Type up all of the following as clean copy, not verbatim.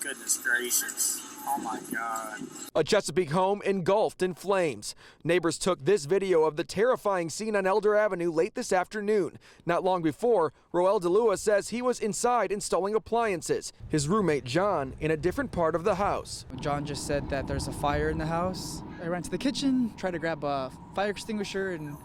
goodness gracious. Oh my God. A Chesapeake home engulfed in flames. Neighbors took this video of the terrifying scene on Elder Avenue late this afternoon. Not long before, Roel DeLua says he was inside installing appliances. His roommate, John, in a different part of the house. John just said that there's a fire in the house. I ran to the kitchen, tried to grab a fire extinguisher, and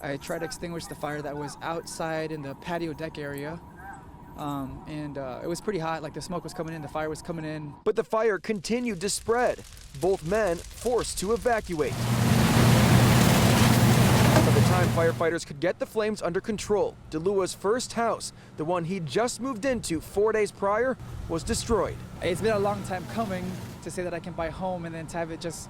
I tried to extinguish the fire that was outside in the patio deck area. It was pretty hot, like the smoke was coming in, the fire was coming in. But the fire continued to spread. Both men forced to evacuate. By the time firefighters could get the flames under control, DeLua's first house, the one he just moved into 4 days prior, was destroyed. It's been a long time coming to say that I can buy a home and then to have it just,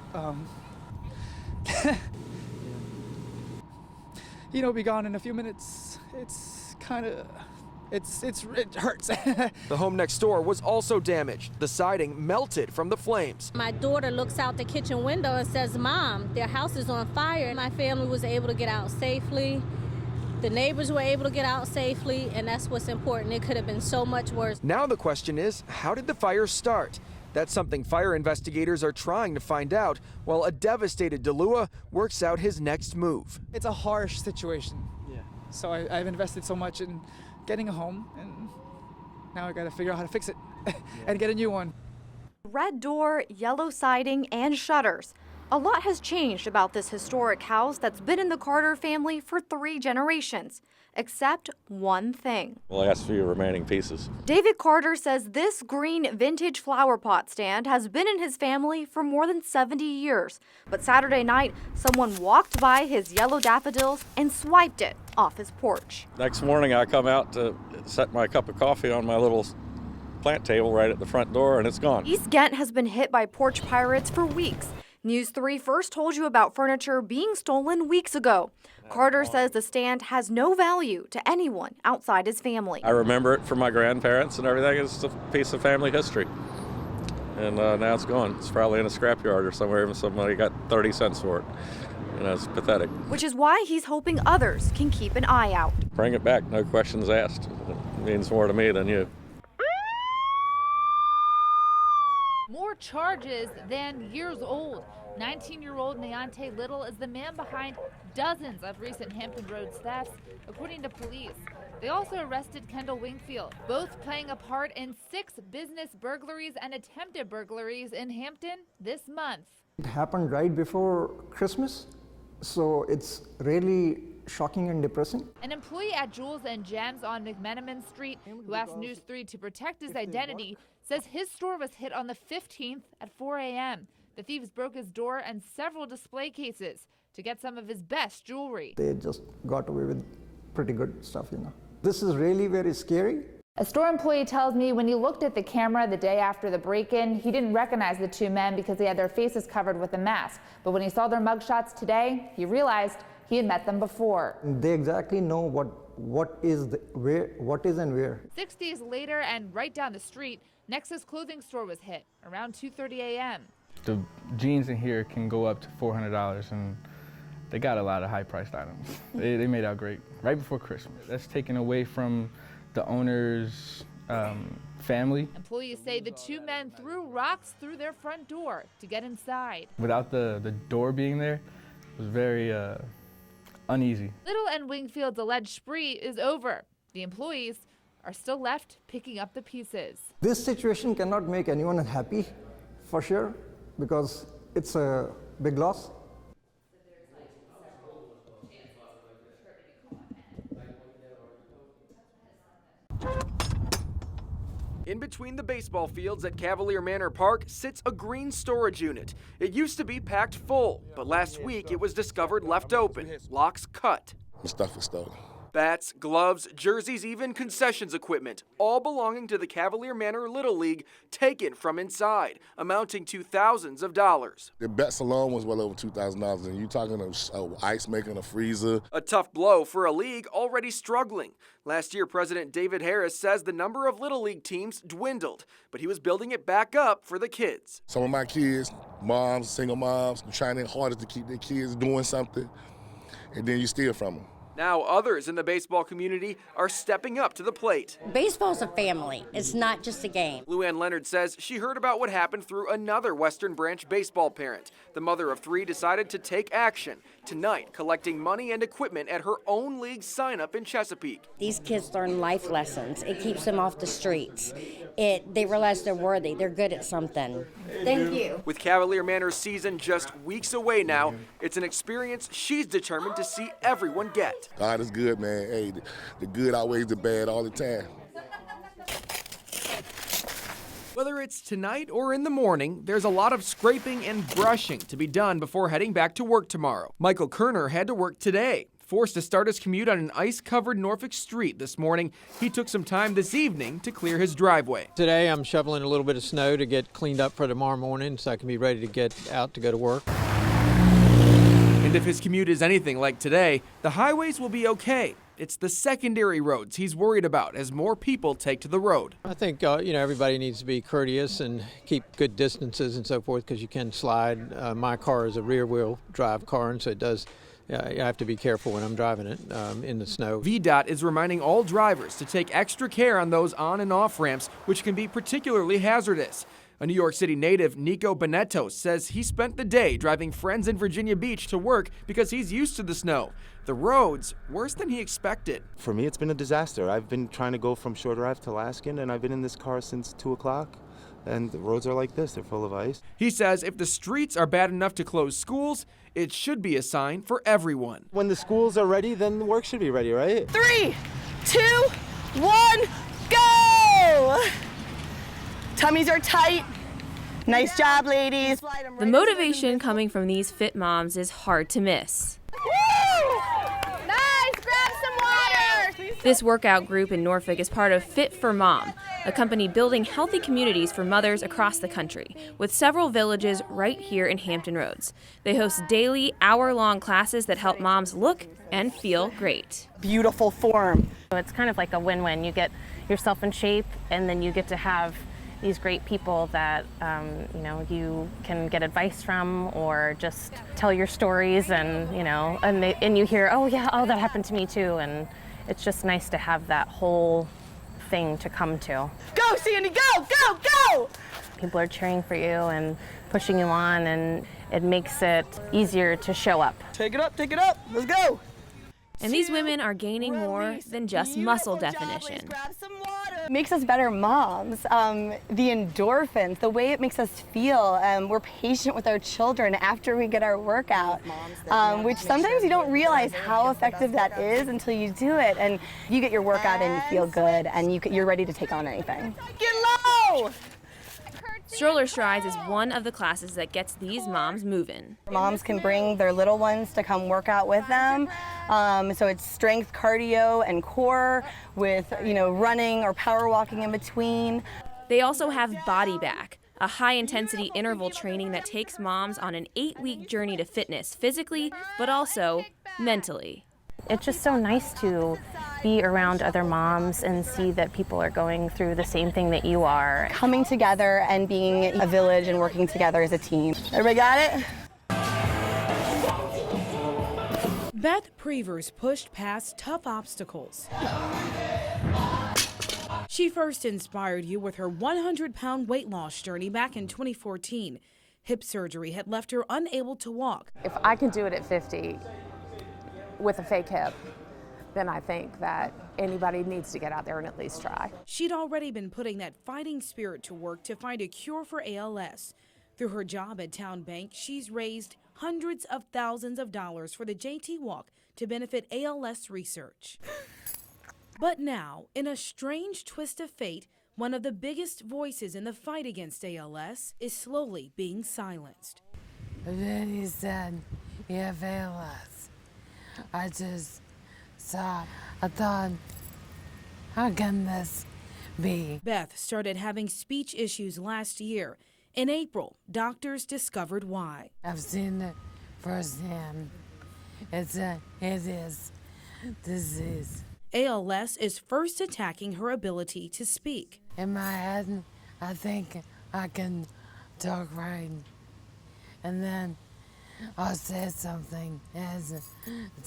be gone in a few minutes. It's kind of... It hurts. The home next door was also damaged. The siding melted from the flames. My daughter looks out the kitchen window and says, "Mom, their house is on fire." My family was able to get out safely. The neighbors were able to get out safely, and that's what's important. It could have been so much worse. Now the question is, how did the fire start? That's something fire investigators are trying to find out, while a devastated DeLua works out his next move. It's a harsh situation. Yeah. So I've invested so much in getting a home, and now I gotta figure out how to fix it and get a new one. Red door, yellow siding, and shutters. A lot has changed about this historic house that's been in the Carter family for 3 generations, except one thing. The last few remaining pieces. David Carter says this green vintage flower pot stand has been in his family for more than 70 years. But Saturday night, someone walked by his yellow daffodils and swiped it off his porch. Next morning, I come out to set my cup of coffee on my little plant table right at the front door, and it's gone. East Ghent has been hit by porch pirates for weeks. News 3 first told you about furniture being stolen weeks ago. Carter says the stand has no value to anyone outside his family. I remember it from my grandparents and everything. It's a piece of family history. And now it's gone. It's probably in a scrapyard or somewhere, and somebody got 30 cents for it. It's pathetic. Which is why he's hoping others can keep an eye out. Bring it back, no questions asked. It means more to me than you. More charges than years old. 19-year-old Neonte Little is the man behind dozens of recent Hampton Roads thefts, according to police. They also arrested Kendall Wingfield, both playing a part in 6 business burglaries and attempted burglaries in Hampton this month. It happened right before Christmas, so it's really shocking and depressing. An employee at Jewels and Gems on McMenamin Street, who asked News 3 to protect his identity, says his store was hit on the 15th at 4 a.m. The thieves broke his door and several display cases to get some of his best jewelry. They just got away with pretty good stuff, This is really very scary. A store employee tells me when he looked at the camera the day after the break-in, he didn't recognize the 2 men because they had their faces covered with a mask. But when he saw their mugshots today, he realized he had met them before. They exactly know what is and where. 6 days later and right down the street, Nexus clothing store was hit around 2:30 a.m. The jeans in here can go up to $400, and they got a lot of high-priced items. They made out great right before Christmas. That's taken away from the owner's family. Employees say the 2 men threw rocks through their front door to get inside. Without the door being there, it was very uneasy. Little and Wingfield's alleged spree is over. The employees are still left picking up the pieces. This situation cannot make anyone happy, for sure, because it's a big loss. In between the baseball fields at Cavalier Manor Park sits a green storage unit. It used to be packed full, but last week it was discovered left open, locks cut. The stuff was stolen. Bats, gloves, jerseys, even concessions equipment, all belonging to the Cavalier Manor Little League, taken from inside, amounting to thousands of dollars. The bets alone was well over $2,000, and you're talking of ice making a freezer. A tough blow for a league already struggling. Last year, President David Harris says the number of Little League teams dwindled, but he was building it back up for the kids. Some of my kids, moms, single moms, trying their hardest to keep their kids doing something, and then you steal from them. Now others in the baseball community are stepping up to the plate. Baseball's a family. It's not just a game. Luann Leonard says she heard about what happened through another Western Branch baseball parent. The mother of 3 decided to take action, tonight collecting money and equipment at her own league sign-up in Chesapeake. These kids learn life lessons. It keeps them off the streets. They realize they're worthy. They're good at something. Thank you. With Cavalier Manor's season just weeks away now, it's an experience she's determined to see everyone get. God is good, man. Hey, the good outweighs the bad all the time. Whether it's tonight or in the morning, there's a lot of scraping and brushing to be done before heading back to work tomorrow. Michael Kerner had to work today. Forced to start his commute on an ice-covered Norfolk street this morning, he took some time this evening to clear his driveway. Today I'm shoveling a little bit of snow to get cleaned up for tomorrow morning so I can be ready to get out to go to work. And if his commute is anything like today, the highways will be okay. It's the secondary roads he's worried about as more people take to the road. I think everybody needs to be courteous and keep good distances and so forth because you can slide. My car is a rear-wheel drive car, and so it does. I have to be careful when I'm driving it in the snow. VDOT is reminding all drivers to take extra care on those on and off ramps, which can be particularly hazardous. A New York City native, Nico Benetto, says he spent the day driving friends in Virginia Beach to work because he's used to the snow. The roads, worse than he expected. For me, it's been a disaster. I've been trying to go from Shore Drive to Laskin, and I've been in this car since 2 o'clock. And the roads are like this, they're full of ice. He says if the streets are bad enough to close schools, it should be a sign for everyone. When the schools are ready, then the work should be ready, right? 3, 2, 1, go! Tummies are tight. Nice job, ladies. The motivation coming from these fit moms is hard to miss. Woo! Nice, grab some water. This workout group in Norfolk is part of Fit for Mom, a company building healthy communities for mothers across the country, with several villages right here in Hampton Roads. They host daily, hour-long classes that help moms look and feel great. Beautiful form. It's kind of like a win-win. You get yourself in shape, and then you get to have these great people that you can get advice from, or just tell your stories, and and you hear, oh that happened to me too, and it's just nice to have that whole thing to come to. Go, Sandy, go, go, go! People are cheering for you and pushing you on, and it makes it easier to show up. Take it up, let's go! And these women are gaining more than just muscle definition. It makes us better moms. The endorphins, the way it makes us feel. We're patient with our children after we get our workout, which sometimes you don't realize how effective that is until you do it. And you get your workout and you feel good, and you're ready to take on anything. Get low! Stroller Strides is one of the classes that gets these moms moving. Moms can bring their little ones to come work out with them. So it's strength, cardio, and core with, running or power walking in between. They also have Body Back, a high-intensity interval training that takes moms on an 8-week journey to fitness physically, but also mentally. It's just so nice to be around other moms and see that people are going through the same thing that you are. Coming together and being a village and working together as a team. Everybody got it? Beth Prevers pushed past tough obstacles. She first inspired you with her 100-pound weight loss journey back in 2014. Hip surgery had left her unable to walk. If I can do it at 50 with a fake hip, then I think that anybody needs to get out there and at least try. She'd already been putting that fighting spirit to work to find a cure for ALS. Through her job at Town Bank, she's raised hundreds of thousands of dollars for the JT Walk to benefit ALS research. But now, in a strange twist of fate, one of the biggest voices in the fight against ALS is slowly being silenced. And then he said, "You have ALS." I just saw, I thought, how can this be? Beth started having speech issues last year. In April, doctors discovered why. I've seen it firsthand. It is disease. ALS is first attacking her ability to speak. In my head, I think I can talk right. And then I'll say something as it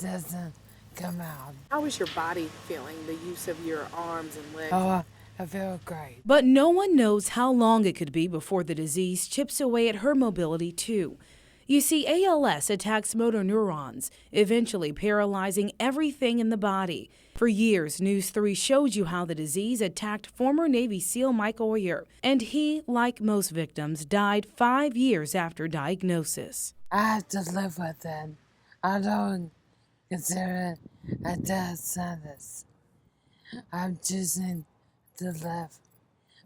doesn't come out. How is your body feeling, the use of your arms and legs? Oh, I feel great. But no one knows how long it could be before the disease chips away at her mobility, too. You see, ALS attacks motor neurons, eventually paralyzing everything in the body. For years, News 3 showed you how the disease attacked former Navy SEAL Mike Oyer, and he, like most victims, died 5 years after diagnosis. I have to live with it. I don't consider it a death sentence. I'm choosing to live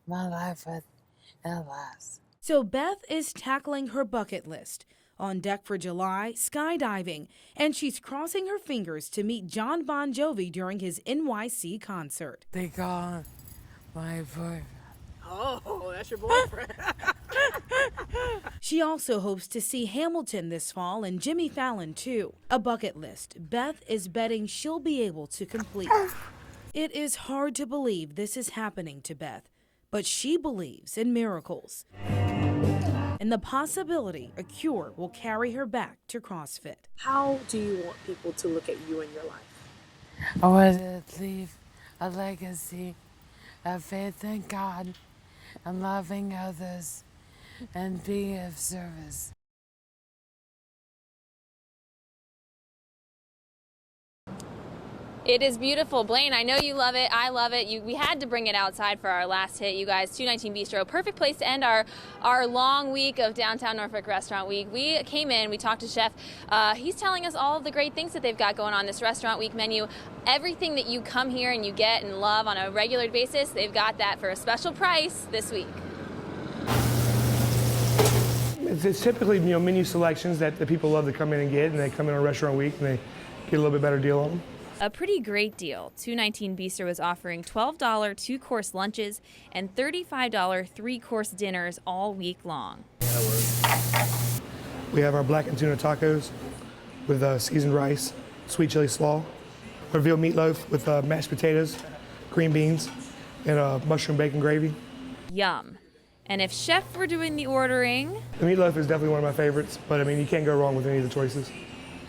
my life with ALS. So Beth is tackling her bucket list. On deck for July, skydiving, and she's crossing her fingers to meet John Bon Jovi during his NYC concert. They call my boyfriend. Oh, that's your boyfriend. She also hopes to see Hamilton this fall and Jimmy Fallon, too. A bucket list Beth is betting she'll be able to complete. It is hard to believe this is happening to Beth, but she believes in miracles and the possibility a cure will carry her back to CrossFit. How do you want people to look at you in your life? I want to leave a legacy of faith in God and loving others and being of service. It is beautiful. Blaine, I know you love it. I love it. We had to bring it outside for our last hit, you guys. 219 Bistro, perfect place to end our long week of Downtown Norfolk Restaurant Week. We came in, we talked to Chef. He's telling us all of the great things that they've got going on this Restaurant Week menu. Everything that you come here and you get and love on a regular basis, they've got that for a special price this week. It's typically, menu selections that the people love to come in and get, and they come in on Restaurant Week and they get a little bit better deal on them. A pretty great deal. 219 Bistro is offering $12 2-course lunches and $35 3-course dinners all week long. We have our black and tuna tacos with seasoned rice, sweet chili slaw, our veal meatloaf with mashed potatoes, green beans, and mushroom bacon gravy. Yum. And if Chef were doing the ordering... The meatloaf is definitely one of my favorites, but I mean, you can't go wrong with any of the choices.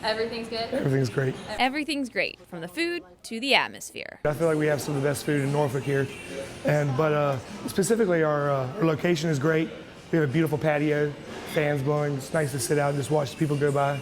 Everything's good? Everything's great. Everything's great, from the food to the atmosphere. I feel like we have some of the best food in Norfolk here, but specifically our location is great. We have a beautiful patio, fans blowing. It's nice to sit out and just watch the people go by.